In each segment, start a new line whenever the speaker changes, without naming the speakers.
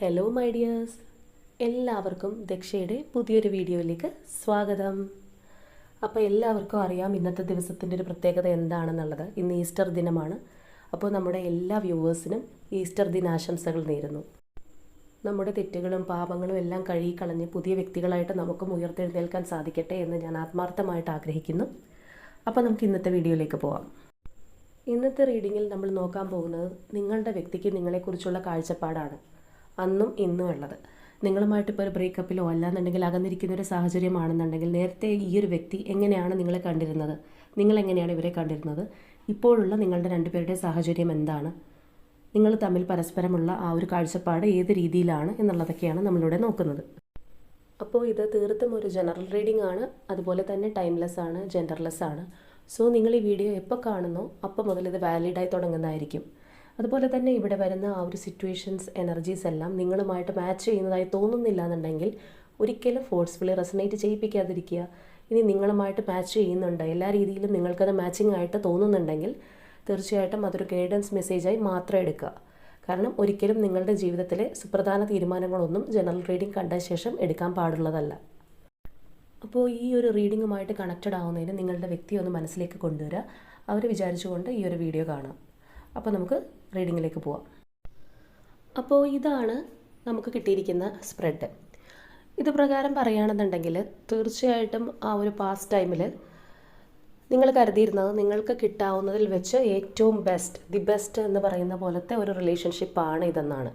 Hello my dears, എല്ലാവർക്കും ദക്ഷയുടെ പുതിയൊരു വീഡിയോയിലേക്ക് സ്വാഗതം. അപ്പോൾ എല്ലാവർക്കും അറിയാം ഇന്നത്തെ ദിവസത്തിൻ്റെ ഒരു പ്രത്യേകത എന്താണെന്നുള്ളത്. ഇന്ന് ഈസ്റ്റർ ദിനമാണ്. അപ്പോൾ നമ്മുടെ എല്ലാ വ്യൂവേഴ്സിനും ഈസ്റ്റർ ദിനാശംസകൾ നേരുന്നു. നമ്മുടെ തെറ്റുകളും പാപങ്ങളും എല്ലാം കഴുകിക്കളഞ്ഞ് പുതിയ വ്യക്തികളായിട്ട് നമുക്കും ഉയർത്തെഴുന്നേൽക്കാൻ സാധിക്കട്ടെ എന്ന് ഞാൻ ആത്മാർത്ഥമായിട്ട് ആഗ്രഹിക്കുന്നു. അപ്പോൾ നമുക്ക് ഇന്നത്തെ വീഡിയോയിലേക്ക് പോവാം. ഇന്നത്തെ റീഡിങ്ങിൽ നമ്മൾ നോക്കാൻ പോകുന്നത് നിങ്ങളുടെ വ്യക്തിക്ക് നിങ്ങളെക്കുറിച്ചുള്ള കാഴ്ചപ്പാടാണ്. അന്നും ഇന്നും ഉള്ളത്. നിങ്ങളുമായിട്ട് ഇപ്പോൾ ഒരു ബ്രേക്കപ്പിലോ അല്ലാന്നുണ്ടെങ്കിൽ അകന്നിരിക്കുന്ന ഒരു സാഹചര്യമാണെന്നുണ്ടെങ്കിൽ നേരത്തെ ഈ ഒരു വ്യക്തി എങ്ങനെയാണ് നിങ്ങളെ കണ്ടിരുന്നത്, നിങ്ങളെങ്ങനെയാണ് ഇവരെ കണ്ടിരുന്നത്, ഇപ്പോഴുള്ള നിങ്ങളുടെ രണ്ടുപേരുടെ സാഹചര്യം എന്താണ്, നിങ്ങൾ തമ്മിൽ പരസ്പരമുള്ള ആ ഒരു കാഴ്ചപ്പാട് ഏത് രീതിയിലാണ് എന്നുള്ളതൊക്കെയാണ് നമ്മളിവിടെ നോക്കുന്നത്. അപ്പോൾ ഇത് തീർത്തും ഒരു ജനറൽ റീഡിംഗ് ആണ്. അതുപോലെ തന്നെ ടൈംലെസ് ആണ്, ജെൻഡർലെസ് ആണ്. സോ നിങ്ങൾ ഈ വീഡിയോ എപ്പോൾ കാണുന്നോ അപ്പോൾ മുതൽ ഇത് വാലിഡായി തുടങ്ങുന്നതായിരിക്കും. അതുപോലെ തന്നെ ഇവിടെ വരുന്ന ആ ഒരു സിറ്റുവേഷൻസ്, എനർജീസ് എല്ലാം നിങ്ങളുമായിട്ട് മാച്ച് ചെയ്യുന്നതായി തോന്നുന്നില്ല എന്നുണ്ടെങ്കിൽ ഒരിക്കലും ഫോഴ്സ്ഫുള്ളി റെസനേറ്റ് ചെയ്യിപ്പിക്കാതിരിക്കുക. ഇനി നിങ്ങളുമായിട്ട് മാച്ച് ചെയ്യുന്നുണ്ട്, എല്ലാ രീതിയിലും നിങ്ങൾക്കത് മാച്ചിങ് ആയിട്ട് തോന്നുന്നുണ്ടെങ്കിൽ തീർച്ചയായിട്ടും അതൊരു ഗൈഡൻസ് മെസ്സേജായി മാത്രം എടുക്കുക. കാരണം ഒരിക്കലും നിങ്ങളുടെ ജീവിതത്തിലെ സുപ്രധാന തീരുമാനങ്ങളൊന്നും ജനറൽ റീഡിംഗ് കണ്ട ശേഷം എടുക്കാൻ പാടുള്ളതല്ല. അപ്പോൾ ഈ ഒരു റീഡിങ്ങുമായിട്ട് കണക്റ്റഡ് ആവുന്നതിന് നിങ്ങളുടെ വ്യക്തി ഒന്ന് മനസ്സിലേക്ക് കൊണ്ടുവരിക. അവർ വിചാരിച്ചുകൊണ്ട് ഈ ഒരു വീഡിയോ കാണാം. അപ്പോൾ നമുക്ക് റീഡിങ്ങിലേക്ക് പോവാം. അപ്പോൾ ഇതാണ് നമുക്ക് കിട്ടിയിരിക്കുന്ന സ്പ്രെഡ്. ഇത് പ്രകാരം പറയുകയാണെന്നുണ്ടെങ്കിൽ തീർച്ചയായിട്ടും ആ ഒരു പാസ്റ്റ് ടൈമിൽ നിങ്ങൾ കരുതിയിരുന്നത് നിങ്ങൾക്ക് കിട്ടാവുന്നതിൽ വെച്ച് ഏറ്റവും ദി ബെസ്റ്റ് എന്ന് പറയുന്ന പോലത്തെ ഒരു റിലേഷൻഷിപ്പാണ് ഇതെന്നാണ്.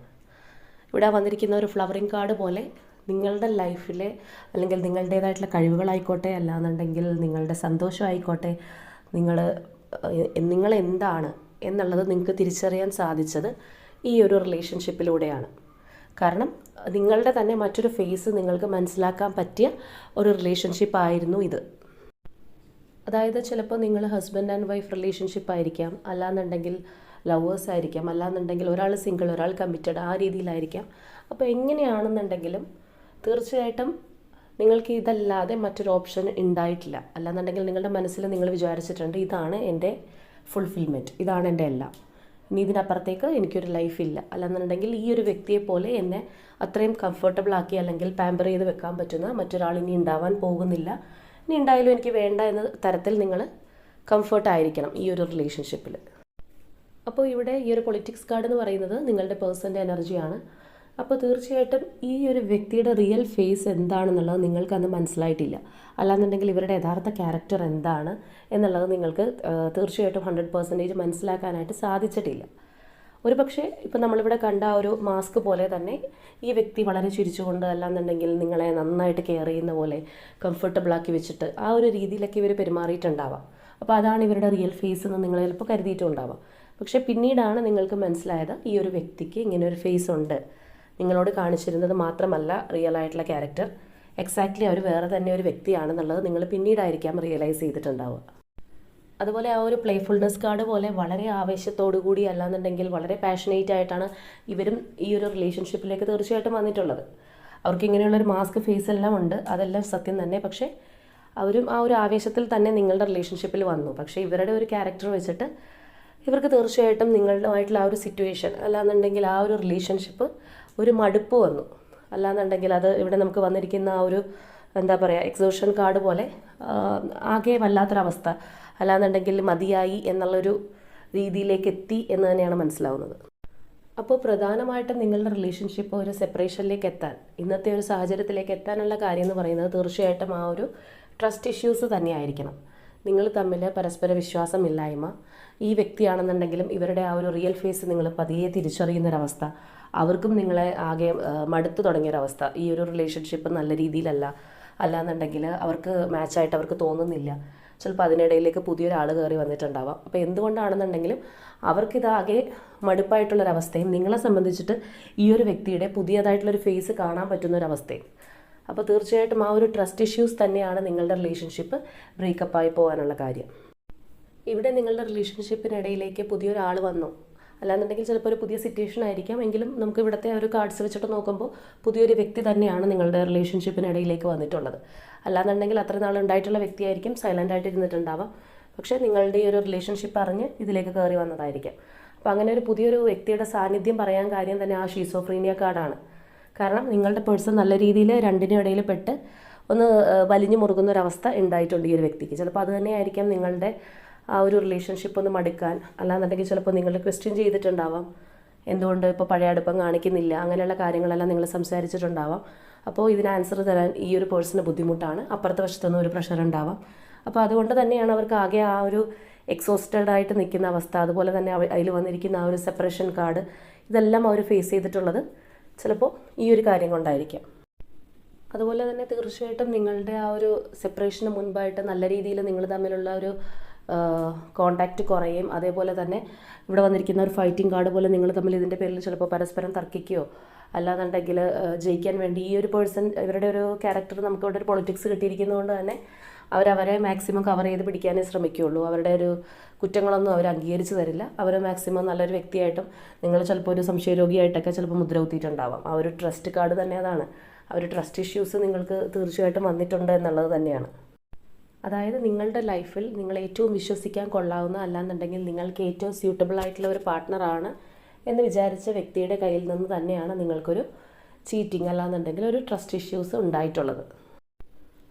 ഇവിടെ വന്നിരിക്കുന്ന ഒരു ഫ്ലവറിങ് കാർഡ് പോലെ നിങ്ങളുടെ ലൈഫിലെ അല്ലെങ്കിൽ നിങ്ങളുടേതായിട്ടുള്ള കഴിവുകളായിക്കോട്ടെ, അല്ലാന്നുണ്ടെങ്കിൽ നിങ്ങളുടെ സന്തോഷമായിക്കോട്ടെ, നിങ്ങൾ എന്താണ് എന്നുള്ളത് നിങ്ങൾക്ക് തിരിച്ചറിയാൻ സാധിച്ചത് ഈ ഒരു റിലേഷൻഷിപ്പിലൂടെയാണ്. കാരണം നിങ്ങളുടെ തന്നെ മറ്റൊരു ഫേസ് നിങ്ങൾക്ക് മനസ്സിലാക്കാൻ പറ്റിയ ഒരു റിലേഷൻഷിപ്പായിരുന്നു ഇത്. അതായത് ചിലപ്പോൾ നിങ്ങൾ ഹസ്ബൻഡ് ആൻഡ് വൈഫ് റിലേഷൻഷിപ്പ് ആയിരിക്കാം, അല്ലാന്നുണ്ടെങ്കിൽ ലവേഴ്സ് ആയിരിക്കാം, അല്ലാന്നുണ്ടെങ്കിൽ ഒരാൾ സിംഗിൾ ഒരാൾ കമ്മിറ്റഡ്, ആ രീതിയിലായിരിക്കാം. അപ്പോൾ എങ്ങനെയാണെന്നുണ്ടെങ്കിലും തീർച്ചയായിട്ടും നിങ്ങൾക്ക് ഇതല്ലാതെ മറ്റൊരു ഓപ്ഷൻ ഉണ്ടായിട്ടില്ല. അല്ലാന്നുണ്ടെങ്കിൽ നിങ്ങളുടെ മനസ്സിൽ നിങ്ങൾ വിചാരിച്ചിട്ടുണ്ട് ഇതാണ് എൻ്റെ ഫുൾഫിൽമെൻറ്റ്, ഇതാണ് എൻ്റെ എല്ലാം, ഇനി ഇതിനപ്പുറത്തേക്ക് എനിക്കൊരു ലൈഫില്ല. അല്ലാന്നുണ്ടെങ്കിൽ ഈ ഒരു വ്യക്തിയെ പോലെ എന്നെ അത്രയും കംഫർട്ടബിൾ ആക്കി അല്ലെങ്കിൽ പാമ്പർ ചെയ്ത് വെക്കാൻ പറ്റുന്ന മറ്റൊരാൾ ഇനി ഉണ്ടാവാൻ പോകുന്നില്ല, ഇനി ഉണ്ടായാലും എനിക്ക് വേണ്ട എന്ന തരത്തിൽ നിങ്ങൾ കംഫർട്ടായിരിക്കണം ഈ ഒരു റിലേഷൻഷിപ്പിൽ. അപ്പോൾ ഇവിടെ ഈ ഒരു പൊളിറ്റിക്സ് കാർഡ് എന്ന് പറയുന്നത് നിങ്ങളുടെ പേഴ്സൻ്റെ എനർജിയാണ്. അപ്പോൾ തീർച്ചയായിട്ടും ഈ ഒരു വ്യക്തിയുടെ റിയൽ ഫേസ് എന്താണെന്നുള്ളത് നിങ്ങൾക്കന്ന് മനസ്സിലായിട്ടില്ല. അല്ലാന്നുണ്ടെങ്കിൽ ഇവരുടെ യഥാർത്ഥ ക്യാരക്ടർ എന്താണ് എന്നുള്ളത് നിങ്ങൾക്ക് തീർച്ചയായിട്ടും 100% മനസ്സിലാക്കാനായിട്ട് സാധിച്ചിട്ടില്ല. ഒരു പക്ഷേ ഇപ്പം നമ്മളിവിടെ കണ്ട ആ ഒരു മാസ്ക് പോലെ തന്നെ ഈ വ്യക്തി വളരെ ചിരിച്ചുകൊണ്ട്, അല്ലാന്നുണ്ടെങ്കിൽ നിങ്ങളെ നന്നായിട്ട് കെയർ ചെയ്യുന്ന പോലെ കംഫർട്ടബിളാക്കി വെച്ചിട്ട് ആ ഒരു രീതിയിലൊക്കെ ഇവർ പെരുമാറിയിട്ടുണ്ടാവാം. അപ്പോൾ അതാണ് ഇവരുടെ റിയൽ ഫേസ് എന്ന് നിങ്ങൾ ചിലപ്പോൾ കരുതിയിട്ടുണ്ടാവാം. പക്ഷേ പിന്നീടാണ് നിങ്ങൾക്ക് മനസ്സിലായത് ഈ ഒരു വ്യക്തിക്ക് ഇങ്ങനെ ഒരു ഫേസ് ഉണ്ട്. നിങ്ങളോട് കാണിച്ചിരുന്നത് മാത്രമല്ല റിയൽ ആയിട്ടുള്ള ക്യാരക്ടർ, എക്സാക്ട്ലി അവർ വേറെ തന്നെ ഒരു വ്യക്തിയാണെന്നുള്ളത് നിങ്ങൾ പിന്നീടായിരിക്കാം റിയലൈസ് ചെയ്തിട്ടുണ്ടാവുക. അതുപോലെ ആ ഒരു പ്ലേഫുൾനെസ് കാർഡ് പോലെ വളരെ ആവേശത്തോടു കൂടി, അല്ലാന്നുണ്ടെങ്കിൽ വളരെ പാഷനേറ്റ് ആയിട്ടാണ് ഇവരും ഈ ഒരു റിലേഷൻഷിപ്പിലേക്ക് തീർച്ചയായിട്ടും വന്നിട്ടുള്ളത്. അവർക്ക് ഇങ്ങനെയുള്ളൊരു മാസ്ക് ഫേസ് എല്ലാം ഉണ്ട്, അതെല്ലാം സത്യം തന്നെ. പക്ഷേ അവരും ആ ഒരു ആവേശത്തിൽ തന്നെ നിങ്ങളുടെ റിലേഷൻഷിപ്പിൽ വന്നു. പക്ഷേ ഇവരുടെ ഒരു ക്യാരക്ടർ വെച്ചിട്ട് ഇവർക്ക് തീർച്ചയായിട്ടും നിങ്ങളുമായിട്ടുള്ള ആ ഒരു സിറ്റുവേഷൻ, അല്ലാന്നുണ്ടെങ്കിൽ ആ ഒരു റിലേഷൻഷിപ്പ് ഒരു മടുപ്പ് വന്നു. അല്ലാന്നുണ്ടെങ്കിൽ അത് ഇവിടെ നമുക്ക് വന്നിരിക്കുന്ന ആ ഒരു എന്താ പറയുക, എക്സോഷൻ കാർഡ് പോലെ ആകെ വല്ലാത്തൊരവസ്ഥ, അല്ലാന്നുണ്ടെങ്കിൽ മതിയായി എന്നുള്ളൊരു രീതിയിലേക്ക് എത്തി എന്ന് തന്നെയാണ് മനസ്സിലാവുന്നത്. അപ്പോൾ പ്രധാനമായിട്ടും നിങ്ങളുടെ റിലേഷൻഷിപ്പ് ഒരു സെപ്പറേഷനിലേക്ക് എത്താൻ, ഇന്നത്തെ ഒരു സാഹചര്യത്തിലേക്ക് എത്താനുള്ള കാര്യം എന്ന് പറയുന്നത് തീർച്ചയായിട്ടും ആ ഒരു ട്രസ്റ്റ് ഇഷ്യൂസ് തന്നെയായിരിക്കണം. നിങ്ങൾ തമ്മിൽ പരസ്പര വിശ്വാസമില്ലായ്മ, ഈ വ്യക്തിയാണെന്നുണ്ടെങ്കിലും ഇവരുടെ ആ ഒരു റിയൽ ഫേസ് നിങ്ങൾ പതിയെ തിരിച്ചറിയുന്നൊരവസ്ഥ, അവർക്കും നിങ്ങളെ ആകെ മടുത്തു തുടങ്ങിയൊരവസ്ഥ, ഈ ഒരു റിലേഷൻഷിപ്പ് നല്ല രീതിയിലല്ല, അല്ലാന്നുണ്ടെങ്കിൽ അവർക്ക് മാച്ചായിട്ട് അവർക്ക് തോന്നുന്നില്ല. ചിലപ്പോൾ അതിനിടയിലേക്ക് പുതിയൊരാൾ കയറി വന്നിട്ടുണ്ടാവാം. അപ്പോൾ എന്തുകൊണ്ടാണെന്നുണ്ടെങ്കിലും അവർക്കിതാകെ മടുപ്പായിട്ടുള്ളൊരവസ്ഥയും നിങ്ങളെ സംബന്ധിച്ചിട്ട് ഈ ഒരു വ്യക്തിയുടെ പുതിയതായിട്ടുള്ളൊരു ഫേസ് കാണാൻ പറ്റുന്നൊരവസ്ഥയും. അപ്പോൾ തീർച്ചയായിട്ടും ആ ഒരു ട്രസ്റ്റ് ഇഷ്യൂസ് തന്നെയാണ് നിങ്ങളുടെ റിലേഷൻഷിപ്പ് ബ്രേക്കപ്പായി പോകാനുള്ള കാര്യം. ഇവിടെ നിങ്ങളുടെ റിലേഷൻഷിപ്പിനിടയിലേക്ക് പുതിയൊരാൾ വന്നു, അല്ലാന്നുണ്ടെങ്കിൽ ചിലപ്പോൾ ഒരു പുതിയ സിറ്റുവേഷൻ ആയിരിക്കാം. എങ്കിലും നമുക്ക് ഇവിടുത്തെ ഒരു കാർഡ്സ് വെച്ചിട്ട് നോക്കുമ്പോൾ പുതിയൊരു വ്യക്തി തന്നെയാണ് നിങ്ങളുടെ റിലേഷൻഷിപ്പിനിടയിലേക്ക് വന്നിട്ടുള്ളത്. അല്ലാന്നുണ്ടെങ്കിൽ അത്ര നാൾ ഉണ്ടായിട്ടുള്ള വ്യക്തിയായിരിക്കും സൈലൻ്റ് ആയിട്ട് ഇരുന്നിട്ടുണ്ടാവാം. പക്ഷേ നിങ്ങളുടെ ഈ ഒരു റിലേഷൻഷിപ്പ് അറിഞ്ഞ് ഇതിലേക്ക് കയറി വന്നതായിരിക്കാം. അപ്പോൾ അങ്ങനെ ഒരു പുതിയൊരു വ്യക്തിയുടെ സാന്നിധ്യം പറയാൻ കാര്യം തന്നെ ആ ഷീസോഫ്രീനിയ കാർഡാണ്. കാരണം നിങ്ങളുടെ പേഴ്സൺ നല്ല രീതിയിൽ രണ്ടിനും ഇടയിൽ പെട്ട് ഒന്ന് വലിഞ്ഞു മുറുകുന്ന ഒരവസ്ഥ ഉണ്ടായിട്ടുണ്ട് ഈ ഒരു വ്യക്തിക്ക്. ചിലപ്പോൾ അത് തന്നെയായിരിക്കാം നിങ്ങളുടെ ആ ഒരു റിലേഷൻഷിപ്പ് ഒന്ന് മടുക്കാൻ, അല്ലാന്നുണ്ടെങ്കിൽ ചിലപ്പോൾ നിങ്ങൾ ക്വസ്റ്റ്യൻ ചെയ്തിട്ടുണ്ടാവാം, എന്തുകൊണ്ട് ഇപ്പോൾ പഴയ അടുപ്പം കാണിക്കുന്നില്ല, അങ്ങനെയുള്ള കാര്യങ്ങളെല്ലാം നിങ്ങൾ സംസാരിച്ചിട്ടുണ്ടാവാം. അപ്പോൾ ഇതിന് ആൻസർ തരാൻ ഈ ഒരു പേഴ്സണ് ബുദ്ധിമുട്ടാണ്, അപ്പുറത്തെ വശത്തുനിന്ന് ഒരു പ്രഷർ ഉണ്ടാവാം. അപ്പോൾ അതുകൊണ്ട് തന്നെയാണ് അവർക്ക് ആകെ ആ ഒരു എക്സോസ്റ്റഡ് ആയിട്ട് നിൽക്കുന്ന അവസ്ഥ, അതുപോലെ തന്നെ അതിൽ വന്നിരിക്കുന്ന ആ ഒരു സെപ്പറേഷൻ കാർഡ്, ഇതെല്ലാം അവർ ഫേസ് ചെയ്തിട്ടുള്ളത് ചിലപ്പോൾ ഈ ഒരു കാര്യം കൊണ്ടായിരിക്കാം. അതുപോലെ തന്നെ തീർച്ചയായിട്ടും നിങ്ങളുടെ ആ ഒരു സെപ്പറേഷന് മുൻപായിട്ട് നല്ല രീതിയിൽ നിങ്ങൾ തമ്മിലുള്ള ഒരു കോണ്ടാക്റ്റ് കുറയും. അതേപോലെ തന്നെ ഇവിടെ വന്നിരിക്കുന്ന ഒരു ഫൈറ്റിംഗ് കാർഡ് പോലെ നിങ്ങൾ തമ്മിൽ ഇതിൻ്റെ പേരിൽ ചിലപ്പോൾ പരസ്പരം തർക്കിക്കുകയോ അല്ലാന്നുണ്ടെങ്കിൽ ജയിക്കാൻ വേണ്ടി ഈ ഒരു പേഴ്സൺ, ഇവരുടെ ഒരു ക്യാരക്ടർ നമുക്ക് ഇവിടെ ഒരു പൊളിറ്റിക്സ് കിട്ടിയിരിക്കുന്നതുകൊണ്ട് തന്നെ അവരവരെ മാക്സിമം കവർ ചെയ്ത് പിടിക്കാനേ ശ്രമിക്കുകയുള്ളൂ. അവരുടെ ഒരു കുറ്റങ്ങളൊന്നും അവർ അംഗീകരിച്ച് തരില്ല. അവർ മാക്സിമം നല്ലൊരു വ്യക്തിയായിട്ടും നിങ്ങൾ ചിലപ്പോൾ ഒരു സംശയരോഗിയായിട്ടൊക്കെ ചിലപ്പോൾ മുദ്ര കുത്തിയിട്ടുണ്ടാവാം. ആ ഒരു ട്രസ്റ്റ് കാർഡ് തന്നെ അതാണ്. ആ ഒരു ട്രസ്റ്റ് ഇഷ്യൂസ് നിങ്ങൾക്ക് തീർച്ചയായിട്ടും വന്നിട്ടുണ്ട് എന്നുള്ളത് തന്നെയാണ്. അതായത് നിങ്ങളുടെ ലൈഫിൽ നിങ്ങൾ ഏറ്റവും വിശ്വസിക്കാൻ കൊള്ളാവുന്ന, അല്ലാന്നുണ്ടെങ്കിൽ നിങ്ങൾക്ക് ഏറ്റവും സ്യൂട്ടബിൾ ആയിട്ടുള്ള ഒരു പാർട്ട്ണറാണ് എന്ന് വിചാരിച്ച വ്യക്തിയുടെ കയ്യിൽ നിന്ന് തന്നെയാണ് നിങ്ങൾക്കൊരു ചീറ്റിംഗ് അല്ലാന്നുണ്ടെങ്കിൽ ഒരു ട്രസ്റ്റ് ഇഷ്യൂസ് ഉണ്ടായിട്ടുള്ളത്.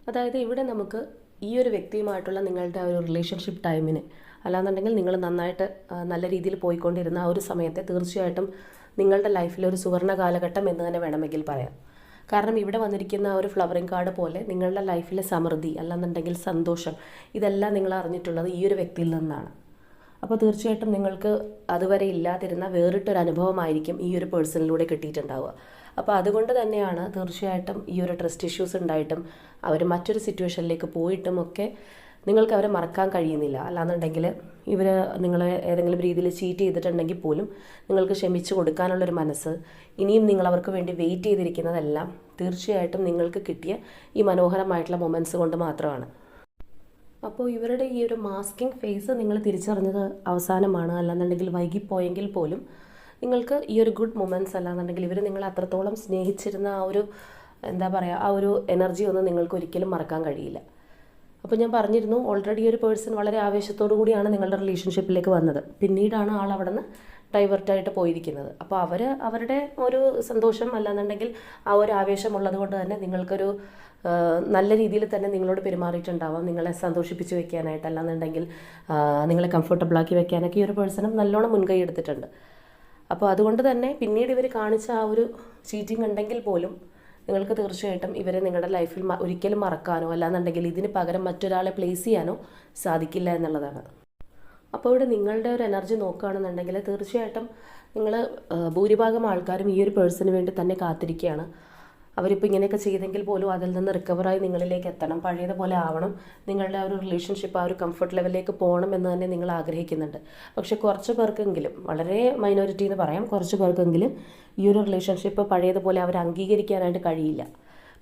അതായത് ഇവിടെ നമുക്ക് ഈ ഒരു വ്യക്തിയുമായിട്ടുള്ള നിങ്ങളുടെ ആ ഒരു റിലേഷൻഷിപ്പ് ടൈമിന്, അല്ലാന്നുണ്ടെങ്കിൽ നിങ്ങൾ നന്നായിട്ട് നല്ല രീതിയിൽ പോയിക്കൊണ്ടിരുന്ന ആ ഒരു സമയത്തെ തീർച്ചയായിട്ടും നിങ്ങളുടെ ലൈഫിലൊരു സുവർണ്ണ കാലഘട്ടം എന്ന് തന്നെ വേണമെങ്കിൽ പറയാം. കാരണം ഇവിടെ വന്നിരിക്കുന്ന ആ ഒരു ഫ്ലവറിങ് കാർഡ് പോലെ നിങ്ങളുടെ ലൈഫിലെ സമൃദ്ധി അല്ലാന്നുണ്ടെങ്കിൽ സന്തോഷം, ഇതെല്ലാം നിങ്ങൾ അറിഞ്ഞിട്ടുള്ളത് ഈ ഒരു വ്യക്തിയിൽ നിന്നാണ്. അപ്പോൾ തീർച്ചയായിട്ടും നിങ്ങൾക്ക് അതുവരെ ഇല്ലാതിരുന്ന വേറിട്ടൊരു അനുഭവമായിരിക്കും ഈ ഒരു പേഴ്സണിലൂടെ കിട്ടിയിട്ടുണ്ടാവുക. അപ്പോൾ അതുകൊണ്ട് തന്നെയാണ് തീർച്ചയായിട്ടും ഈ ഒരു ട്രസ്റ്റ് ഇഷ്യൂസ് ഉണ്ടായിട്ടും അവർ മറ്റൊരു സിറ്റുവേഷനിലേക്ക് പോയിട്ടും ഒക്കെ നിങ്ങൾക്ക് അവരെ മറക്കാൻ കഴിയുന്നില്ല. അല്ലാന്നുണ്ടെങ്കിൽ ഇവർ നിങ്ങളെ ഏതെങ്കിലും രീതിയിൽ ചീറ്റ് ചെയ്തിട്ടുണ്ടെങ്കിൽ പോലും നിങ്ങൾക്ക് ക്ഷമിച്ചു കൊടുക്കാനുള്ളൊരു മനസ്സ്, ഇനിയും നിങ്ങൾ അവർക്ക് വേണ്ടി വെയിറ്റ് ചെയ്തിരിക്കുന്നതെല്ലാം തീർച്ചയായിട്ടും നിങ്ങൾക്ക് കിട്ടിയ ഈ മനോഹരമായിട്ടുള്ള മൊമെൻറ്റ്സ് കൊണ്ട് മാത്രമാണ്. അപ്പോൾ ഇവരുടെ ഈ ഒരു മാസ്കിംഗ് ഫേസ് നിങ്ങൾ തിരിച്ചറിഞ്ഞത് അവസാനമാണ്. അല്ലാന്നുണ്ടെങ്കിൽ വൈകിപ്പോയെങ്കിൽ പോലും നിങ്ങൾക്ക് ഈ ഒരു ഗുഡ് മൊമെൻറ്റ്സ് അല്ലാന്നുണ്ടെങ്കിൽ ഇവർ നിങ്ങളെ അത്രത്തോളം സ്നേഹിച്ചിരുന്ന ആ ഒരു എന്താ പറയുക, ആ ഒരു എനർജി ഒന്നും നിങ്ങൾക്ക് ഒരിക്കലും മറക്കാൻ കഴിയില്ല. അപ്പോൾ ഞാൻ പറഞ്ഞിരുന്നു, ഓൾറെഡി ഒരു പേഴ്സൺ വളരെ ആവേശത്തോടു കൂടിയാണ് നിങ്ങളുടെ റിലേഷൻഷിപ്പിലേക്ക് വന്നത്. പിന്നീടാണ് ആൾ അവിടെ നിന്ന് ഡൈവേർട്ടായിട്ട് പോയിരിക്കുന്നത്. അപ്പോൾ അവരുടെ ഒരു സന്തോഷം അല്ലാന്നുണ്ടെങ്കിൽ ആ ഒരു ആവേശമുള്ളത് കൊണ്ട് തന്നെ നിങ്ങൾക്കൊരു നല്ല രീതിയിൽ തന്നെ നിങ്ങളോട് പെരുമാറിയിട്ടുണ്ടാവാം, നിങ്ങളെ സന്തോഷിപ്പിച്ച് വെക്കാനായിട്ട്, അല്ലാന്നുണ്ടെങ്കിൽ നിങ്ങളെ കംഫർട്ടബിളാക്കി വെക്കാനൊക്കെ ഈ ഒരു പേഴ്സണും നല്ലോണം മുൻകൈ എടുത്തിട്ടുണ്ട്. അപ്പോൾ അതുകൊണ്ട് തന്നെ പിന്നീട് ഇവർ കാണിച്ച ആ ഒരു ചീറ്റിംഗ് ഉണ്ടെങ്കിൽ പോലും നിങ്ങൾക്ക് തീർച്ചയായിട്ടും ഇവരെ നിങ്ങളുടെ ലൈഫിൽ ഒരിക്കലും മറക്കാനോ അല്ലാന്നുണ്ടെങ്കിൽ ഇതിന് പകരം മറ്റൊരാളെ പ്ലേസ് ചെയ്യാനോ സാധിക്കില്ല എന്നുള്ളതാണ്. അപ്പോൾ ഇവിടെ നിങ്ങളുടെ ഒരു എനർജി നോക്കുകയാണെന്നുണ്ടെങ്കിൽ തീർച്ചയായിട്ടും നിങ്ങൾ ഭൂരിഭാഗം ആൾക്കാരും ഈ ഒരു പേഴ്സണിന് വേണ്ടി തന്നെ കാത്തിരിക്കുകയാണ്. അവരിപ്പോൾ ഇങ്ങനെയൊക്കെ ചെയ്തെങ്കിൽ പോലും അതിൽ നിന്ന് റിക്കവറായി നിങ്ങളിലേക്ക് എത്തണം, പഴയതുപോലെ ആവണം, നിങ്ങളുടെ ആ ഒരു റിലേഷൻഷിപ്പ് ആ ഒരു കംഫർട്ട് ലെവലിലേക്ക് പോകണം എന്ന് തന്നെ നിങ്ങൾ ആഗ്രഹിക്കുന്നുണ്ട്. പക്ഷേ കുറച്ച് പേർക്കെങ്കിലും, വളരെ മൈനോറിറ്റി എന്ന് പറയാം, കുറച്ച് പേർക്കെങ്കിലും ഈ ഒരു റിലേഷൻഷിപ്പ് പഴയതുപോലെ അവർ അംഗീകരിക്കാനായിട്ട് കഴിയില്ല.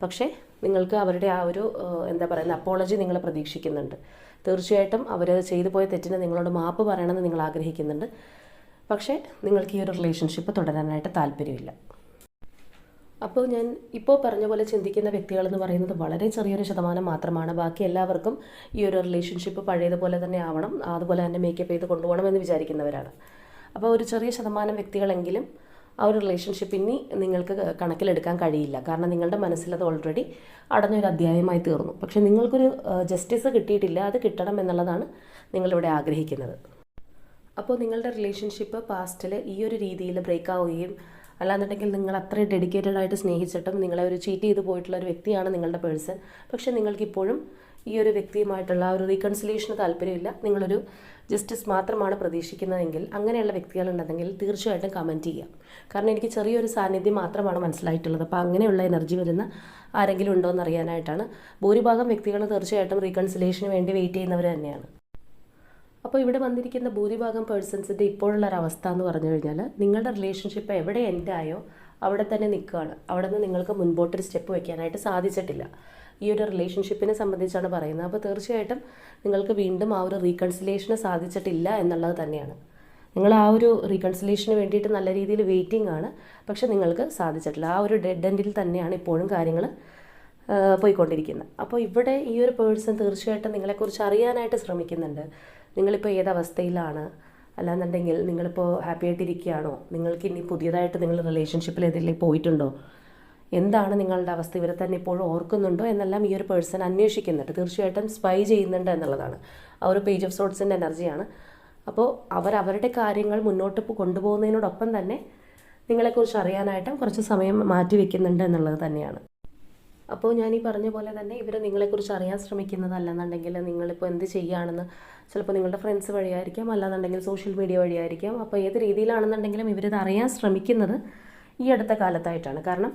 പക്ഷേ നിങ്ങൾക്ക് അവരുടെ ആ ഒരു എന്താ പറയുക, അപ്പോളജി നിങ്ങൾ പ്രതീക്ഷിക്കുന്നുണ്ട്. തീർച്ചയായിട്ടും അവർ ചെയ്തു പോയ തെറ്റിന് നിങ്ങളോട് മാപ്പ് പറയണമെന്ന് നിങ്ങൾ ആഗ്രഹിക്കുന്നുണ്ട്. പക്ഷേ നിങ്ങൾക്ക് ഈ ഒരു റിലേഷൻഷിപ്പ് തുടരാനായിട്ട് താല്പര്യമില്ല. അപ്പോൾ ഞാൻ ഇപ്പോൾ പറഞ്ഞ പോലെ ചിന്തിക്കുന്ന വ്യക്തികളെന്ന് പറയുന്നത് വളരെ ചെറിയൊരു ശതമാനം മാത്രമാണ്. ബാക്കി എല്ലാവർക്കും ഈ ഒരു റിലേഷൻഷിപ്പ് പഴയതുപോലെ തന്നെ ആവണം, അതുപോലെ തന്നെ മേക്കപ്പ് ചെയ്ത് കൊണ്ടുപോകണമെന്ന് വിചാരിക്കുന്നവരാണ്. അപ്പോൾ ഒരു ചെറിയ ശതമാനം വ്യക്തികളെങ്കിലും ആ ഒരു റിലേഷൻഷിപ്പ് ഇനി നിങ്ങൾക്ക് കണക്കിലെടുക്കാൻ കഴിയില്ല. കാരണം നിങ്ങളുടെ മനസ്സിലത് ഓൾറെഡി അടഞ്ഞൊരു അധ്യായമായി തീർന്നു. പക്ഷേ നിങ്ങൾക്കൊരു ജസ്റ്റിസ് കിട്ടിയിട്ടില്ല, അത് കിട്ടണം എന്നുള്ളതാണ് നിങ്ങളിവിടെ ആഗ്രഹിക്കുന്നത്. അപ്പോൾ നിങ്ങളുടെ റിലേഷൻഷിപ്പ് പാസ്റ്റിൽ ഈ ഒരു രീതിയിൽ ബ്രേക്ക് ആവുകയും അല്ലാന്നുണ്ടെങ്കിൽ നിങ്ങൾ അത്രയും ഡെഡിക്കേറ്റഡ് ആയിട്ട് സ്നേഹിച്ചിട്ടും നിങ്ങളെ ഒരു ചീറ്റ് ചെയ്ത് പോയിട്ടുള്ള ഒരു വ്യക്തിയാണ് നിങ്ങളുടെ പേഴ്സൺ. പക്ഷേ നിങ്ങൾക്കിപ്പോഴും ഈ ഒരു വ്യക്തിയുമായിട്ടുള്ള ഒരു റീകൺസിലിയേഷന് താല്പര്യമില്ല, നിങ്ങളൊരു ജസ്റ്റിസ് മാത്രമാണ് പ്രതീക്ഷിക്കുന്നതെങ്കിൽ അങ്ങനെയുള്ള വ്യക്തികളുണ്ടെങ്കിൽ തീർച്ചയായിട്ടും കമൻറ്റ് ചെയ്യാം. കാരണം എനിക്ക് ചെറിയൊരു സാന്നിധ്യം മാത്രമാണ് മനസ്സിലായിട്ടുള്ളത്. അപ്പോൾ അങ്ങനെയുള്ള എനർജി വരുന്ന ആരെങ്കിലും ഉണ്ടോ എന്ന് അറിയാനായിട്ടാണ്. ഭൂരിഭാഗം വ്യക്തികൾ തീർച്ചയായിട്ടും റീകൺസിലിയേഷന് വേണ്ടി വെയിറ്റ് ചെയ്യുന്നവർ തന്നെയാണ്. അപ്പോൾ ഇവിടെ വന്നിരിക്കുന്ന ഭൂരിഭാഗം പേഴ്സൺസിൻ്റെ ഇപ്പോഴുള്ള ഒരു അവസ്ഥ എന്ന് പറഞ്ഞു കഴിഞ്ഞാൽ നിങ്ങളുടെ റിലേഷൻഷിപ്പ് എവിടെ എൻഡായോ അവിടെ തന്നെ നിൽക്കുകയാണ്. അവിടെ നിന്ന് നിങ്ങൾക്ക് മുൻപോട്ടൊരു സ്റ്റെപ്പ് വയ്ക്കാനായിട്ട് സാധിച്ചിട്ടില്ല. ഈ ഒരു റിലേഷൻഷിപ്പിനെ സംബന്ധിച്ചാണ് പറയുന്നത്. അപ്പോൾ തീർച്ചയായിട്ടും നിങ്ങൾക്ക് വീണ്ടും ആ ഒരു റീകൺസിലിയേഷന് സാധിച്ചിട്ടില്ല എന്നുള്ളത് തന്നെയാണ്. നിങ്ങൾ ആ ഒരു റീകൺസിലിയേഷന് വേണ്ടിയിട്ട് നല്ല രീതിയിൽ വെയിറ്റിംഗ് ആണ്, പക്ഷെ നിങ്ങൾക്ക് സാധിച്ചിട്ടില്ല. ആ ഒരു ഡെഡ് എൻഡിൽ തന്നെയാണ് ഇപ്പോഴും കാര്യങ്ങൾ പോയിക്കൊണ്ടിരിക്കുന്നത്. അപ്പോൾ ഇവിടെ ഈ ഒരു പേഴ്സൺ തീർച്ചയായിട്ടും നിങ്ങളെക്കുറിച്ച് അറിയാനായിട്ട് ശ്രമിക്കുന്നുണ്ട്. നിങ്ങളിപ്പോൾ ഏതവസ്ഥയിലാണ്, അല്ലാന്നുണ്ടെങ്കിൽ നിങ്ങളിപ്പോൾ ഹാപ്പി ആയിട്ടിരിക്കുകയാണോ, നിങ്ങൾക്ക് ഇനി പുതിയതായിട്ട് നിങ്ങൾ റിലേഷൻഷിപ്പിൽ ഏതെങ്കിലും പോയിട്ടുണ്ടോ, എന്താണ് നിങ്ങളുടെ അവസ്ഥ, ഇവരെ തന്നെ ഇപ്പോഴും ഓർക്കുന്നുണ്ടോ എന്നെല്ലാം ഈ ഒരു പേഴ്സൺ അന്വേഷിക്കുന്നുണ്ട്. തീർച്ചയായിട്ടും സ്പൈ ചെയ്യുന്നുണ്ട് എന്നുള്ളതാണ്. ആ ഒരു പേജ് ഓഫ് സോർട്സിൻ്റെ എനർജിയാണ്. അപ്പോൾ അവരുടെ കാര്യങ്ങൾ മുന്നോട്ട് കൊണ്ടുപോകുന്നതിനോടൊപ്പം തന്നെ നിങ്ങളെക്കുറിച്ച് അറിയാനായിട്ടും കുറച്ച് സമയം മാറ്റി വെക്കുന്നുണ്ട് എന്നുള്ളത് തന്നെയാണ്. അപ്പോൾ ഞാൻ ഈ പറഞ്ഞ പോലെ തന്നെ ഇവർ നിങ്ങളെക്കുറിച്ച് അറിയാൻ ശ്രമിക്കുന്നതല്ലെന്നുണ്ടെങ്കിൽ നിങ്ങളിപ്പോൾ എന്ത് ചെയ്യുകയാണെന്ന് ചിലപ്പോൾ നിങ്ങളുടെ ഫ്രണ്ട്സ് വഴിയായിരിക്കാം, അല്ലാന്നുണ്ടെങ്കിൽ സോഷ്യൽ മീഡിയ വഴിയായിരിക്കാം. അപ്പോൾ ഏത് രീതിയിലാണെന്നുണ്ടെങ്കിലും ഇവരിത് അറിയാൻ ശ്രമിക്കുന്നത് ഈ അടുത്ത കാലത്തായിട്ടാണ്. കാരണം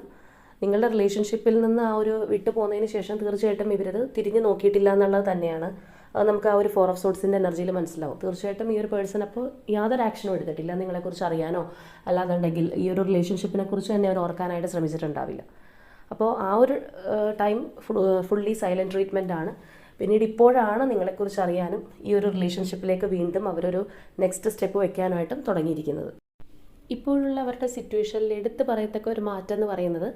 നിങ്ങളുടെ റിലേഷൻഷിപ്പിൽ നിന്ന് ആ ഒരു വിട്ടു പോകുന്നതിന് ശേഷം തീർച്ചയായിട്ടും ഇവരത് തിരിഞ്ഞു നോക്കിയിട്ടില്ല എന്നുള്ളത് തന്നെയാണ്. അത് നമുക്ക് ആ ഒരു 4 ഓഫ് സോർട്സിൻ്റെ എനർജിയിൽ മനസ്സിലാവും. തീർച്ചയായിട്ടും ഈ ഒരു പേഴ്സൺ അപ്പോൾ യാതൊരു ആക്ഷനും എടുത്തിട്ടില്ല നിങ്ങളെക്കുറിച്ച് അറിയാനോ, അല്ലാന്നുണ്ടെങ്കിൽ ഈ ഒരു റിലേഷൻഷിപ്പിനെ കുറിച്ച് തന്നെ അവർ ഓർക്കാനായിട്ട് ശ്രമിച്ചിട്ടുണ്ടാവില്ല. അപ്പോൾ ആ ഒരു ടൈം ഫുള്ളി സൈലൻറ്റ് ട്രീറ്റ്മെൻ്റ് ആണ്. പിന്നീട് ഇപ്പോഴാണ് നിങ്ങളെക്കുറിച്ച് അറിയാനും ഈ ഒരു റിലേഷൻഷിപ്പിലേക്ക് വീണ്ടും അവരൊരു നെക്സ്റ്റ് സ്റ്റെപ്പ് വെക്കാനായിട്ടും തുടങ്ങിയിരിക്കുന്നത്. ഇപ്പോഴുള്ള അവരുടെ സിറ്റുവേഷനിൽ എടുത്ത് പറയത്തക്ക ഒരു മാറ്റം എന്ന് പറയുന്നത്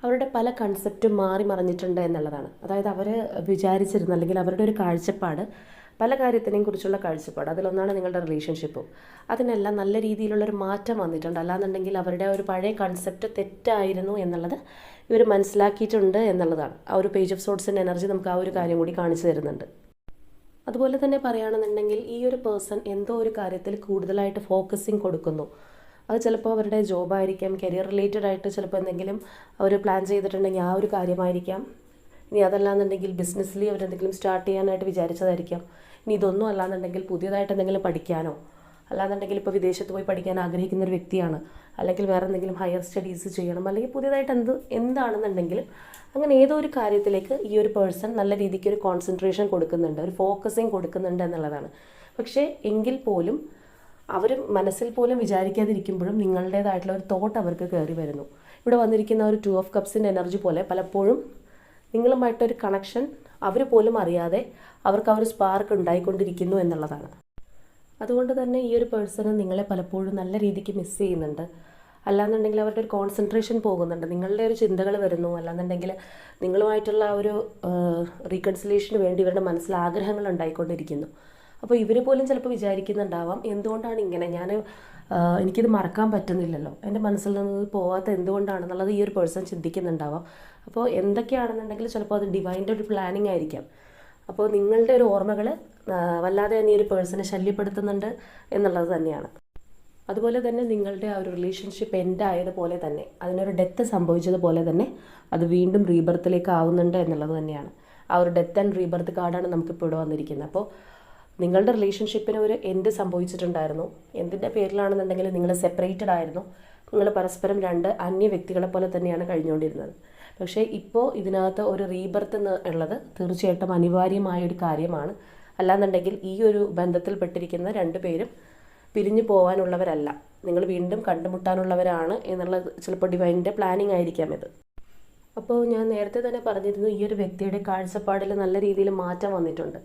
അവരുടെ പല കൺസെപ്റ്റും മാറി മറിഞ്ഞിട്ടുണ്ട് എന്നുള്ളതാണ്. അതായത് അവർ വിചാരിച്ചിരുന്ന അല്ലെങ്കിൽ അവരുടെ ഒരു കാഴ്ചപ്പാട്, പല കാര്യത്തിനെയും കുറിച്ചുള്ള കാഴ്ചപ്പാട്, അതിലൊന്നാണ് നിങ്ങളുടെ റിലേഷൻഷിപ്പും. അതിനെല്ലാം നല്ല രീതിയിലുള്ളൊരു മാറ്റം വന്നിട്ടുണ്ട്. അല്ലാന്നുണ്ടെങ്കിൽ അവരുടെ ഒരു പഴയ കൺസെപ്റ്റ് തെറ്റായിരുന്നു എന്നുള്ളത് ഇവർ മനസ്സിലാക്കിയിട്ടുണ്ട് എന്നുള്ളതാണ്. ആ ഒരു പേജ് ഓഫ് സോർട്സിൻ്റെ എനർജി നമുക്ക് ആ ഒരു കാര്യം കൂടി കാണിച്ചു തരുന്നുണ്ട്. അതുപോലെ തന്നെ പറയുകയാണെന്നുണ്ടെങ്കിൽ ഈ ഒരു പേഴ്സൺ എന്തോ ഒരു കാര്യത്തിൽ കൂടുതലായിട്ട് ഫോക്കസിങ് കൊടുക്കുന്നു. അത് ചിലപ്പോൾ അവരുടെ ജോബായിരിക്കാം, കരിയർ റിലേറ്റഡ് ആയിട്ട് ചിലപ്പോൾ എന്തെങ്കിലും അവർ പ്ലാൻ ചെയ്തിട്ടുണ്ടെങ്കിൽ ആ ഒരു കാര്യമായിരിക്കാം. ഇനി അതല്ലാന്നുണ്ടെങ്കിൽ ബിസിനസ്സിൽ അവരെന്തെങ്കിലും സ്റ്റാർട്ട് ചെയ്യാനായിട്ട് വിചാരിച്ചതായിരിക്കാം. ഇനി ഇതൊന്നും അല്ലാന്നുണ്ടെങ്കിൽ പുതിയതായിട്ട് എന്തെങ്കിലും പഠിക്കാനോ, അല്ലാന്നുണ്ടെങ്കിൽ ഇപ്പോൾ വിദേശത്ത് പോയി പഠിക്കാൻ ആഗ്രഹിക്കുന്ന ഒരു വ്യക്തിയാണ്, അല്ലെങ്കിൽ വേറെ എന്തെങ്കിലും ഹയർ സ്റ്റഡീസ് ചെയ്യണം, അല്ലെങ്കിൽ പുതിയതായിട്ട് എന്താണെന്നുണ്ടെങ്കിലും അങ്ങനെ ഏതോ ഒരു കാര്യത്തിലേക്ക് ഈ ഒരു പേഴ്സൺ നല്ല രീതിക്ക് ഒരു കോൺസെൻട്രേഷൻ കൊടുക്കുന്നുണ്ട്, ഒരു ഫോക്കസിങ് കൊടുക്കുന്നുണ്ട് എന്നുള്ളതാണ്. പക്ഷേ എങ്കിൽ പോലും അവർ മനസ്സിൽ പോലും വിചാരിക്കാതിരിക്കുമ്പോഴും നിങ്ങളുടേതായിട്ടുള്ള ഒരു തോട്ട് അവർക്ക് കയറി വരുന്നു. ഇവിടെ വന്നിരിക്കുന്ന ഒരു 2 ഓഫ് കപ്സിൻ്റെ എനർജി പോലെ പലപ്പോഴും നിങ്ങളുമായിട്ടൊരു കണക്ഷൻ അവർ പോലും അറിയാതെ അവർക്ക് ആ ഒരു സ്പാർക്ക് ഉണ്ടായിക്കൊണ്ടിരിക്കുന്നു എന്നുള്ളതാണ്. അതുകൊണ്ട് തന്നെ ഈ ഒരു പേഴ്സണ് നിങ്ങളെ പലപ്പോഴും നല്ല രീതിക്ക് മിസ് ചെയ്യുന്നുണ്ട്. അല്ലാന്നുണ്ടെങ്കിൽ അവരുടെ ഒരു കോൺസെൻട്രേഷൻ പോകുന്നുണ്ട്, നിങ്ങളുടെ ഒരു ചിന്തകൾ വരുന്നു. അല്ലാന്നുണ്ടെങ്കിൽ നിങ്ങളുമായിട്ടുള്ള ആ ഒരു റീകൺസിലേഷന് വേണ്ടി ഇവരുടെ മനസ്സിൽ ആഗ്രഹങ്ങൾ ഉണ്ടായിക്കൊണ്ടിരിക്കുന്നു. അപ്പോൾ ഇവർ പോലും ചിലപ്പോൾ വിചാരിക്കുന്നുണ്ടാവാം, എന്തുകൊണ്ടാണ് ഇങ്ങനെ, എനിക്കിത് മറക്കാൻ പറ്റുന്നില്ലല്ലോ, എൻ്റെ മനസ്സിൽ നിന്ന് പോകാത്ത എന്തുകൊണ്ടാണെന്നുള്ളത് ഈ ഒരു പേഴ്സൺ ചിന്തിക്കുന്നുണ്ടാവാം. അപ്പോൾ എന്തൊക്കെയാണെന്നുണ്ടെങ്കിൽ ചിലപ്പോൾ അത് ഡിവൈൻ്റെ ഒരു പ്ലാനിങ് ആയിരിക്കാം. അപ്പോൾ നിങ്ങളുടെ ഒരു ഓർമ്മകൾ വല്ലാതെ തന്നെ ഈ ഒരു പേഴ്സണെ ശല്യപ്പെടുത്തുന്നുണ്ട് എന്നുള്ളത് തന്നെയാണ്. അതുപോലെ തന്നെ നിങ്ങളുടെ ആ ഒരു റിലേഷൻഷിപ്പ് എൻഡ് ആയതുപോലെ തന്നെ, അതിനൊരു ഡെത്ത് സംഭവിച്ചതുപോലെ തന്നെ അത് വീണ്ടും റീബർത്തിലേക്ക് ആവുന്നുണ്ട് എന്നുള്ളത് തന്നെയാണ്. ആ ഒരു ഡെത്ത് ആൻഡ് റീബർത്ത് കാർഡാണ് നമുക്കിപ്പോൾ ഇവിടെ വന്നിരിക്കുന്നത്. അപ്പോൾ നിങ്ങളുടെ റിലേഷൻഷിപ്പിന് ഒരു എൻഡ് സംഭവിച്ചിട്ടുണ്ടായിരുന്നു. എന്തിൻ്റെ പേരിലാണെന്നുണ്ടെങ്കിൽ നിങ്ങൾ സെപ്പറേറ്റഡ് ആയിരുന്നു. നിങ്ങൾ പരസ്പരം 2 അന്യ വ്യക്തികളെ പോലെ തന്നെയാണ് കഴിഞ്ഞുകൊണ്ടിരുന്നത്. പക്ഷേ ഇപ്പോൾ ഇതിനകത്ത് ഒരു റീബർത്ത് എന്നുള്ളത് തീർച്ചയായിട്ടും അനിവാര്യമായൊരു കാര്യമാണ്. അല്ലാന്നുണ്ടെങ്കിൽ ഈ ഒരു ബന്ധത്തിൽപ്പെട്ടിരിക്കുന്ന 2 പേരും പിരിഞ്ഞു പോകാനുള്ളവരല്ല, നിങ്ങൾ വീണ്ടും കണ്ടുമുട്ടാനുള്ളവരാണ് എന്നുള്ളത് ചിലപ്പോൾ ഡിവൈൻ്റെ പ്ലാനിങ് ആയിരിക്കാം ഇത്. അപ്പോൾ ഞാൻ നേരത്തെ തന്നെ പറഞ്ഞിരുന്നു, ഈ ഒരു വ്യക്തിയുടെ കാഴ്ചപ്പാടിൽ നല്ല രീതിയിൽ മാറ്റം വന്നിട്ടുണ്ട്.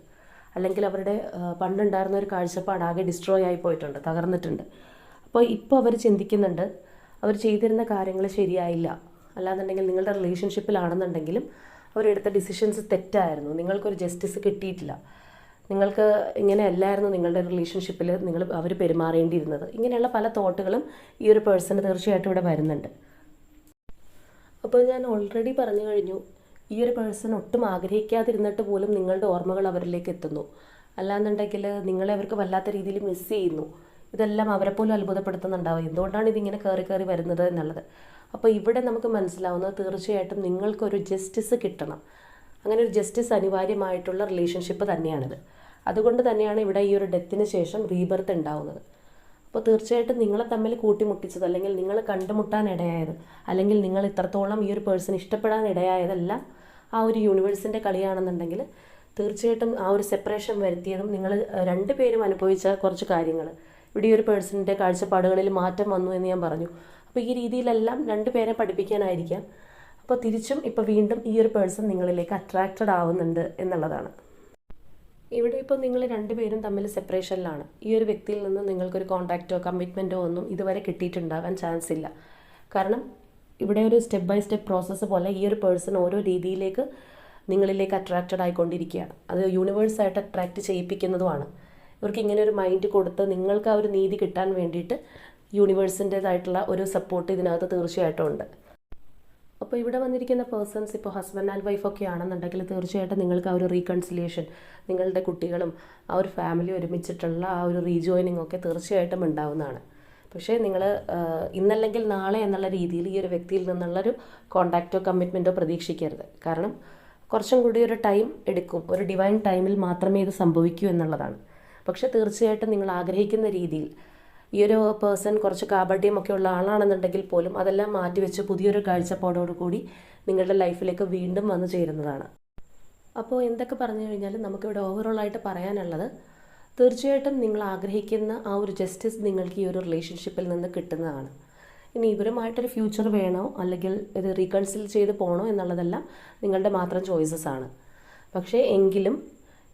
അല്ലെങ്കിൽ അവരുടെ പണ്ടുണ്ടായിരുന്ന ഒരു കാഴ്ചപ്പാട് ആകെ ഡിസ്ട്രോയ് ആയി പോയിട്ടുണ്ട്, തകർന്നിട്ടുണ്ട്. അപ്പോൾ ഇപ്പോൾ അവർ ചിന്തിക്കുന്നുണ്ട്, അവർ ചെയ്തിരുന്ന കാര്യങ്ങൾ ശരിയായില്ല, അല്ലാന്നുണ്ടെങ്കിൽ നിങ്ങളുടെ റിലേഷൻഷിപ്പിലാണെന്നുണ്ടെങ്കിലും അവരെടുത്ത ഡിസിഷൻസ് തെറ്റായിരുന്നു, നിങ്ങൾക്കൊരു ജസ്റ്റിസ് കിട്ടിയിട്ടില്ല, നിങ്ങൾക്ക് ഇങ്ങനെയല്ലായിരുന്നു നിങ്ങളുടെ റിലേഷൻഷിപ്പിൽ അവർ പെരുമാറേണ്ടിയിരുന്നത്. ഇങ്ങനെയുള്ള പല തോട്ടുകളും ഈ ഒരു പേഴ്സണ് തീർച്ചയായിട്ടും ഇവിടെ വരുന്നുണ്ട്. അപ്പോൾ ഞാൻ ഓൾറെഡി പറഞ്ഞു കഴിഞ്ഞു, ഈ ഒരു പേഴ്സൺ ഒട്ടും ആഗ്രഹിക്കാതിരുന്നിട്ട് പോലും നിങ്ങളുടെ ഓർമ്മകൾ അവരിലേക്ക് എത്തുന്നു. അല്ലാന്നുണ്ടെങ്കിൽ നിങ്ങളെ അവർക്ക് വല്ലാത്ത രീതിയിൽ മിസ് ചെയ്യുന്നു. ഇതെല്ലാം അവരെ പോലും അത്ഭുതപ്പെടുത്തുന്നുണ്ടാവും, എന്തുകൊണ്ടാണ് ഇതിങ്ങനെ കയറി വരുന്നത് എന്നുള്ളത്. അപ്പോൾ ഇവിടെ നമുക്ക് മനസ്സിലാവുന്നത് തീർച്ചയായിട്ടും നിങ്ങൾക്കൊരു ജസ്റ്റിസ് കിട്ടണം. അങ്ങനെ ഒരു ജസ്റ്റിസ് അനിവാര്യമായിട്ടുള്ള റിലേഷൻഷിപ്പ് തന്നെയാണിത്. അതുകൊണ്ട് തന്നെയാണ് ഇവിടെ ഈ ഒരു ഡെത്തിന് ശേഷം റീബർത്ത് ഉണ്ടാവുന്നത്. അപ്പോൾ തീർച്ചയായിട്ടും നിങ്ങളെ തമ്മിൽ കൂട്ടിമുട്ടിച്ചത്, അല്ലെങ്കിൽ നിങ്ങൾ കണ്ടുമുട്ടാൻ ഇടയായത്, അല്ലെങ്കിൽ നിങ്ങൾ ഇത്രത്തോളം ഈ ഒരു പേഴ്സൺ ഇഷ്ടപ്പെടാൻ ഇടയായതെല്ലാം ആ ഒരു യൂണിവേഴ്സിൻ്റെ കളിയാണെന്നുണ്ടെങ്കിൽ തീർച്ചയായിട്ടും ആ ഒരു സെപ്പറേഷൻ വരുത്തിയതും നിങ്ങൾ 2 പേരും അനുഭവിച്ച കുറച്ച് കാര്യങ്ങൾ, ഇവിടെ ഈ ഒരു പേഴ്സണിൻ്റെ കാഴ്ചപ്പാടുകളിൽ മാറ്റം വന്നു എന്ന് ഞാൻ പറഞ്ഞു. അപ്പോൾ ഈ രീതിയിലെല്ലാം 2 പേരെ പഠിപ്പിക്കാനായിരിക്കാം. അപ്പോൾ തിരിച്ചും ഇപ്പോൾ വീണ്ടും ഈ ഒരു പേഴ്സൺ നിങ്ങളിലേക്ക് അട്രാക്റ്റഡ് ആവുന്നുണ്ട് എന്നുള്ളതാണ്. ഇവിടെ ഇപ്പോൾ നിങ്ങൾ 2 പേരും തമ്മിൽ സെപ്പറേഷനിലാണ്. ഈ ഒരു വ്യക്തിയിൽ നിന്ന് നിങ്ങൾക്കൊരു കോൺടാക്റ്റോ കമ്മിറ്റ്മെൻറ്റോ ഒന്നും ഇതുവരെ കിട്ടിയിട്ടുണ്ടാകാൻ ചാൻസ് ഇല്ല. കാരണം ഇവിടെ ഒരു സ്റ്റെപ്പ് ബൈ സ്റ്റെപ്പ് പ്രോസസ്സ് പോലെ ഈ ഒരു പേഴ്സൺ ഓരോ രീതിയിലേക്ക് നിങ്ങളിലേക്ക് അട്രാക്റ്റഡ് ആയിക്കൊണ്ടിരിക്കുകയാണ്. അത് യൂണിവേഴ്സായിട്ട് അട്രാക്റ്റ് ചെയ്യിപ്പിക്കുന്നതുമാണ്. ഇവർക്ക് ഇങ്ങനെ ഒരു മൈൻഡ് കൊടുത്ത് നിങ്ങൾക്ക് ആ ഒരു നീതി കിട്ടാൻ വേണ്ടിയിട്ട് യൂണിവേഴ്സിൻ്റേതായിട്ടുള്ള ഒരു സപ്പോർട്ട് ഇതിനകത്ത് തീർച്ചയായിട്ടും ഉണ്ട്. അപ്പോൾ ഇവിടെ വന്നിരിക്കുന്ന പേഴ്സൺസ് ഇപ്പോൾ ഹസ്ബൻഡ് ആൻഡ് വൈഫൊക്കെ ആണെന്നുണ്ടെങ്കിൽ തീർച്ചയായിട്ടും നിങ്ങൾക്ക് ആ ഒരു റീകൺസിലിയേഷൻ, നിങ്ങളുടെ കുട്ടികളും ആ ഒരു ഫാമിലി ഒരുമിച്ചിട്ടുള്ള ആ ഒരു റീജോയിനിങ് ഒക്കെ തീർച്ചയായിട്ടും ഉണ്ടാവുന്നതാണ്. പക്ഷേ നിങ്ങൾ ഇന്നല്ലെങ്കിൽ നാളെ എന്നുള്ള രീതിയിൽ ഈ ഒരു വ്യക്തിയിൽ നിന്നുള്ളൊരു കോണ്ടാക്റ്റോ കമ്മിറ്റ്മെൻറ്റോ പ്രതീക്ഷിക്കരുത്. കാരണം കുറച്ചും കൂടി ഒരു ടൈം എടുക്കും, ഒരു ഡിവൈൻ ടൈമിൽ മാത്രമേ ഇത് സംഭവിക്കൂ എന്നുള്ളതാണ്. പക്ഷേ തീർച്ചയായിട്ടും നിങ്ങൾ ആഗ്രഹിക്കുന്ന രീതിയിൽ ഈ ഒരു പേഴ്സൺ കുറച്ച് കാപട്യമൊക്കെ ഉള്ള ആളാണെന്നുണ്ടെങ്കിൽ പോലും അതെല്ലാം മാറ്റിവെച്ച് പുതിയൊരു കാഴ്ചപ്പാടോടുകൂടി നിങ്ങളുടെ ലൈഫിലേക്ക് വീണ്ടും വന്നു ചേരുന്നതാണ്. അപ്പോൾ എന്തൊക്കെ പറഞ്ഞു കഴിഞ്ഞാലും നമുക്കിവിടെ ഓവറോളായിട്ട് പറയാനുള്ളത്, തീർച്ചയായിട്ടും നിങ്ങൾ ആഗ്രഹിക്കുന്ന ആ ഒരു ജസ്റ്റിസ് നിങ്ങൾക്ക് ഈ ഒരു റിലേഷൻഷിപ്പിൽ നിന്ന് കിട്ടുന്നതാണ്. ഇനി ഇവരുമായിട്ടൊരു ഫ്യൂച്ചർ വേണോ അല്ലെങ്കിൽ ഇത് റീകൺസിൽ ചെയ്ത് പോകണോ എന്നുള്ളതെല്ലാം നിങ്ങളുടെ മാത്രം ചോയ്സസ് ആണ്. പക്ഷേ എങ്കിലും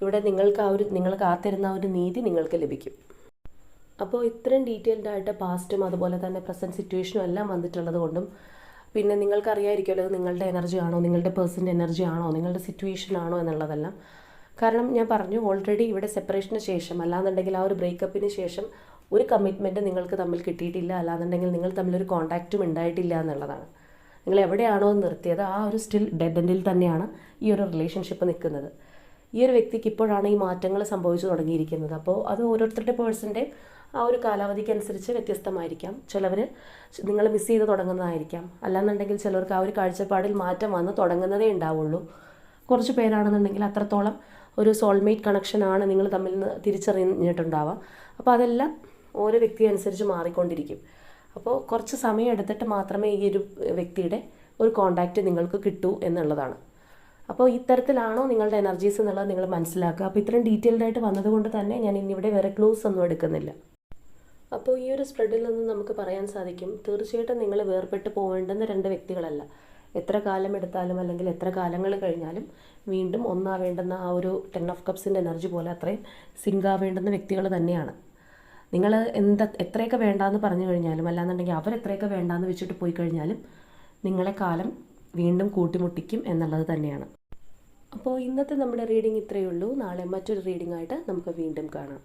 ഇവിടെ നിങ്ങൾ കാത്തിരുന്ന ഒരു നീതി നിങ്ങൾക്ക് ലഭിക്കും. അപ്പോൾ ഇത്രയും ഡീറ്റെയിൽഡ് ആയിട്ട് പാസ്റ്റും അതുപോലെ തന്നെ പ്രസൻറ്റ് സിറ്റുവേഷനും എല്ലാം വന്നിട്ടുള്ളത് കൊണ്ടും, പിന്നെ നിങ്ങൾക്കറിയായിരിക്കുമല്ലോ നിങ്ങളുടെ എനർജി ആണോ, നിങ്ങളുടെ പേഴ്സൻ്റെ എനർജി ആണോ, നിങ്ങളുടെ സിറ്റുവേഷൻ ആണോ എന്നുള്ളതെല്ലാം. കാരണം ഞാൻ പറഞ്ഞു ഓൾറെഡി ഇവിടെ സെപ്പറേഷന് ശേഷം, അല്ലാന്നുണ്ടെങ്കിൽ ആ ഒരു ബ്രേക്കപ്പിന് ശേഷം ഒരു കമ്മിറ്റ്മെൻറ്റ് നിങ്ങൾക്ക് തമ്മിൽ കിട്ടിയിട്ടില്ല, അല്ലാന്നുണ്ടെങ്കിൽ നിങ്ങൾ തമ്മിലൊരു കോൺടാക്റ്റും ഉണ്ടായിട്ടില്ല എന്നുള്ളതാണ്. നിങ്ങൾ എവിടെയാണോ നിർത്തിയത് ആ ഒരു സ്റ്റിൽ ഡെഡ് എൻഡിൽ തന്നെയാണ് ഈ ഒരു റിലേഷൻഷിപ്പ് നിൽക്കുന്നത്. ഈ ഒരു വ്യക്തിക്ക് ഇപ്പോഴാണ് ഈ മാറ്റങ്ങൾ സംഭവിച്ചു തുടങ്ങിയിരിക്കുന്നത്. അപ്പോൾ അത് ഓരോരുത്തരുടെ പേഴ്സൻ്റെ ആ ഒരു കാലാവധിക്ക് അനുസരിച്ച് വ്യത്യസ്തമായിരിക്കാം. ചിലവർ നിങ്ങൾ മിസ് ചെയ്ത് തുടങ്ങുന്നതായിരിക്കാം, അല്ലാന്നുണ്ടെങ്കിൽ ചിലർക്ക് ആ ഒരു കാഴ്ചപ്പാടിൽ മാറ്റം വന്ന് തുടങ്ങുന്നതേ ഉണ്ടാവുള്ളൂ. കുറച്ച് പേരാണെന്നുണ്ടെങ്കിൽ അത്രത്തോളം ഒരു സോൾമേറ്റ് കണക്ഷനാണ് നിങ്ങൾ തമ്മിൽ നിന്ന് തിരിച്ചറിഞ്ഞിട്ടുണ്ടാവാം. അപ്പോൾ അതെല്ലാം ഓരോ വ്യക്തി അനുസരിച്ച് മാറിക്കൊണ്ടിരിക്കും. അപ്പോൾ കുറച്ച് സമയം എടുത്തിട്ട് മാത്രമേ ഈ ഒരു വ്യക്തിയുടെ ഒരു കോണ്ടാക്റ്റ് നിങ്ങൾക്ക് കിട്ടൂ എന്നുള്ളതാണ്. അപ്പോൾ ഇത്തരത്തിലാണോ നിങ്ങളുടെ എനർജീസ് എന്നുള്ളത് നിങ്ങൾ മനസ്സിലാക്കുക. അപ്പോൾ ഇത്രയും ഡീറ്റെയിൽഡ് ആയിട്ട് വന്നതുകൊണ്ട് തന്നെ ഞാൻ ഇന്നിവിടെ വേറെ ക്ലൂസ് ഒന്നും എടുക്കുന്നില്ല. അപ്പോൾ ഈ ഒരു സ്പ്രെഡിൽ നിന്ന് നമുക്ക് പറയാൻ സാധിക്കും, തീർച്ചയായിട്ടും നിങ്ങൾ വേർപെട്ട് പോകേണ്ടുന്ന രണ്ട് വ്യക്തികളല്ല. എത്ര കാലം എടുത്താലും അല്ലെങ്കിൽ എത്ര കാലങ്ങൾ കഴിഞ്ഞാലും വീണ്ടും ഒന്നാവേണ്ടുന്ന ആ ഒരു 10 ഓഫ് കപ്സിൻ്റെ എനർജി പോലെ അത്രയും സിങ്ക് ആവേണ്ടുന്ന വ്യക്തികൾ തന്നെയാണ്. നിങ്ങൾ എത്രയൊക്കെ വേണ്ടാന്ന് പറഞ്ഞു കഴിഞ്ഞാലും, അല്ലാന്നുണ്ടെങ്കിൽ അവരെത്രയൊക്കെ വേണ്ടാന്ന് വെച്ചിട്ട് പോയി കഴിഞ്ഞാലും നിങ്ങളെ കാലം വീണ്ടും കൂട്ടിമുട്ടിക്കും എന്നുള്ളത് തന്നെയാണ്. അപ്പോൾ ഇന്നത്തെ നമ്മുടെ റീഡിംഗ് ഇത്രയേ ഉള്ളൂ. നാളെ മറ്റൊരു റീഡിംഗ് ആയിട്ട് നമുക്ക് വീണ്ടും കാണാം.